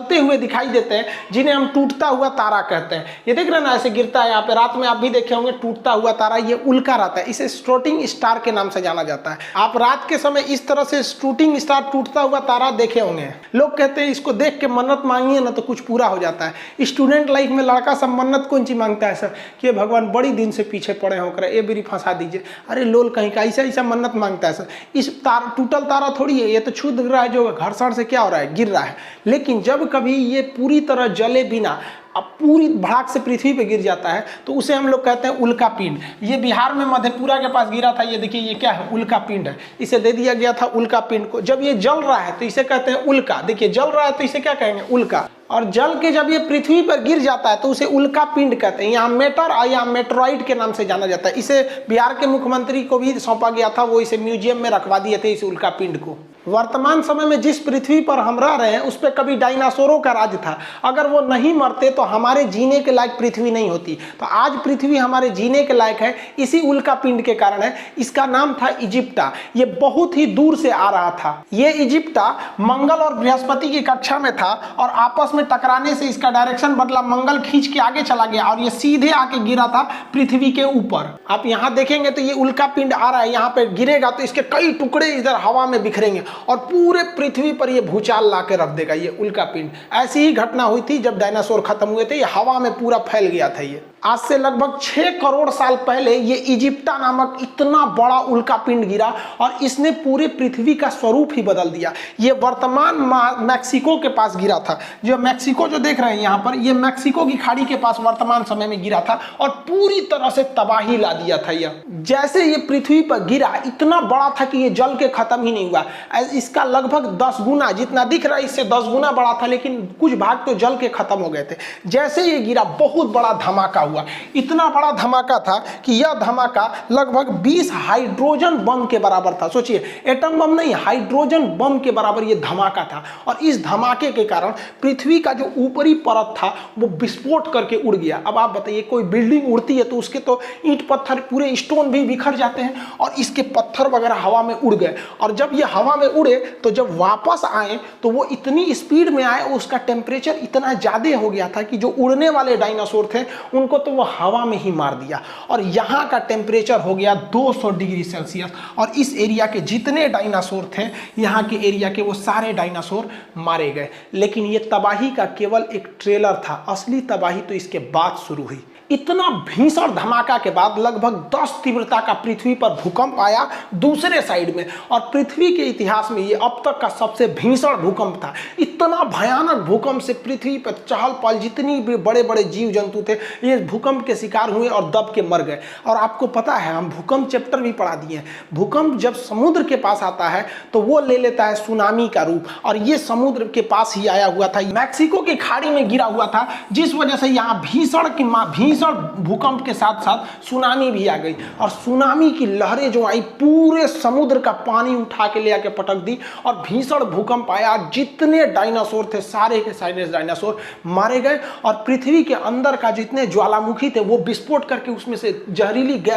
जलते हुए दिखाई देते हैं, जिन्हें हम टूटता हुआ तारा कहते हैं। ये देख रहे हैं ना, ऐसे गिरता है यहाँ पे, रात में आप भी देखे होंगे टूटता हुआ तारा, ये उल्का रहता है, इसे शूटिंग स्टार के नाम से जाना जाता है। आप रात के समय इस तरह से शूटिंग स्टार टूटता हुआ तारा देखे होंगे। लोग कहते हैं इसको देख के मन्नत मांगिए ना तो कुछ पूरा हो जाता है। स्टूडेंट लाइफ में लड़का सब मन्नत कौन सी मांगता है सर, कि भगवान बड़ी दिन से पीछे पड़े होकर ये बेरी फंसा दीजिए। अरे लोल कहीं का ऐसा ऐसा मन्नत मांगता है सर। इस तार टूटल तारा थोड़ी है, ये तो क्षुद्र ग्रह है जो घर्षण से क्या हो रहा है, गिर रहा है। लेकिन जब कभी ये पूरी तरह जले बिना अब पूरी भड़ाक से पृथ्वी पे गिर जाता है तो उसे हम लोग कहते हैं उल्का पिंड। ये बिहार में मधेपुरा के पास गिरा था, ये देखिए ये क्या है, उल्का पिंड है। इसे दे दिया गया था उल्का पिंड को। जब ये जल रहा है तो इसे कहते हैं उल्का। देखिए जल रहा है तो इसे क्या कहेंगे, उल्का। और जल के जब ये पृथ्वी पर गिर जाता है तो उसे उल्का पिंड कहते हैं। यहाँ मेटर और यहाँ मेट्रॉइड के नाम से जाना जाता है। इसे बिहार के मुख्यमंत्री को भी सौंपा गया था, वो इसे म्यूजियम में रखवा दिए थे इस उल्का पिंड को। वर्तमान समय में जिस पृथ्वी पर हम रह रहे हैं उस पर कभी डायनासोरों का राज था। अगर वो नहीं मरते तो हमारे जीने के लायक पृथ्वी नहीं होती। तो आज पृथ्वी हमारे जीने के लायक है इसी उल्का पिंड के कारण है। इसका नाम था इजिप्टा। ये बहुत ही दूर से आ रहा था। ये इजिप्टा मंगल और बृहस्पति की कक्षा में था और आपस में टकराने से इसका डायरेक्शन बदला, मंगल खींच के आगे चला गया और ये सीधे आके गिरा था पृथ्वी के ऊपर। आप यहाँ देखेंगे तो ये उल्का पिंड आ रहा है, यहाँ पे गिरेगा तो इसके कई टुकड़े इधर हवा में बिखरेंगे और पूरे पृथ्वी पर ये भूचाल ला के रख देगा ये उल्का पिंड। ऐसी ही घटना हुई थी जब डायनासोर खत्म हुए थे, ये हवा में पूरा फैल गया था। ये आज से लगभग 6 करोड़ साल पहले ये इजिप्टा नामक इतना बड़ा उल्का पिंड गिरा और इसने पूरे पृथ्वी का स्वरूप ही बदल दिया। ये वर्तमान मैक्सिको के पास गिरा था। जो मैक्सिको जो देख रहे हैं यहाँ पर, ये मैक्सिको की खाड़ी के पास वर्तमान समय में गिरा था और पूरी तरह से तबाही ला दिया था। यह जैसे ये पृथ्वी पर गिरा इतना बड़ा था कि ये जल के खत्म ही नहीं हुआ। इसका लगभग 10 गुना, जितना दिख रहा है इससे 10 गुना बड़ा था, लेकिन कुछ भाग तो जल के खत्म हो गए थे। जैसे ये गिरा बहुत बड़ा धमाका हुआ। इतना बड़ा धमाका था कि यह धमाका लगभग 20 हाइड्रोजन बम के बराबर था। सोचिए, एटम बम नहीं, हाइड्रोजन बम के बराबर यह धमाका था। और इस धमाके के कारण पृथ्वी का जो ऊपरी परत था वो विस्फोट करके उड़ गया। अब आप बताइए, कोई बिल्डिंग उड़ती है तो उसके तो ईंट पत्थर पूरे स्टोन भी बिखर जाते हैं और इसके पत्थर वगैरह हवा में उड़ गए। और जब ये हवा में उड़े तो जब वापस आए तो वो इतनी स्पीड में आए, उसका टेम्परेचर इतना ज्यादा हो गया था कि जो उड़ने वाले डायनासोर थे उनको तो वो हवा में ही मार दिया। और यहाँ का टेम्परेचर हो गया 200 डिग्री सेल्सियस। और इस एरिया के जितने डायनासोर थे, यहाँ के एरिया के, वो सारे डायनासोर मारे गए। लेकिन ये तबाही का केवल एक ट्रेलर था, असली तबाही तो इसके बाद शुरू हुई। इतना भीषण धमाका के बाद लगभग 10 तीव्रता का पृथ्वी पर भूकंप आया दूसरे साइड में। और पृथ्वी के इतिहास में ये अब तक का सबसे भीषण भूकंप था। इतना भयानक भूकंप से पृथ्वी पर चहल पहल, जितनी भी बड़े बड़े जीव जंतु थे ये भूकंप के शिकार हुए और दब के मर गए। और आपको पता है, हम भूकंप चैप्टर भी पढ़ा दिए हैं। भूकंप जब समुद्र के पास आता है तो वो ले लेता है सुनामी का रूप, और ये समुद्र के पास ही आया हुआ था। मैक्सिको की खाड़ी में गिरा हुआ था, जिस वजह से यहाँ भीषण भूकंप के साथ साथ सुनामी भी आ गई। और सुनामी की लहरें जो आई पूरे समुद्र का पानी उठा के ले आके पटक दी और भीषण भूकंप आया। जितने डायनासोर थे सारे के सारे डायनासोर मारे गए और पृथ्वी के अंदर का जितने ज्वालामुखी थे वो विस्फोट करके उसमें से जहरीली गैस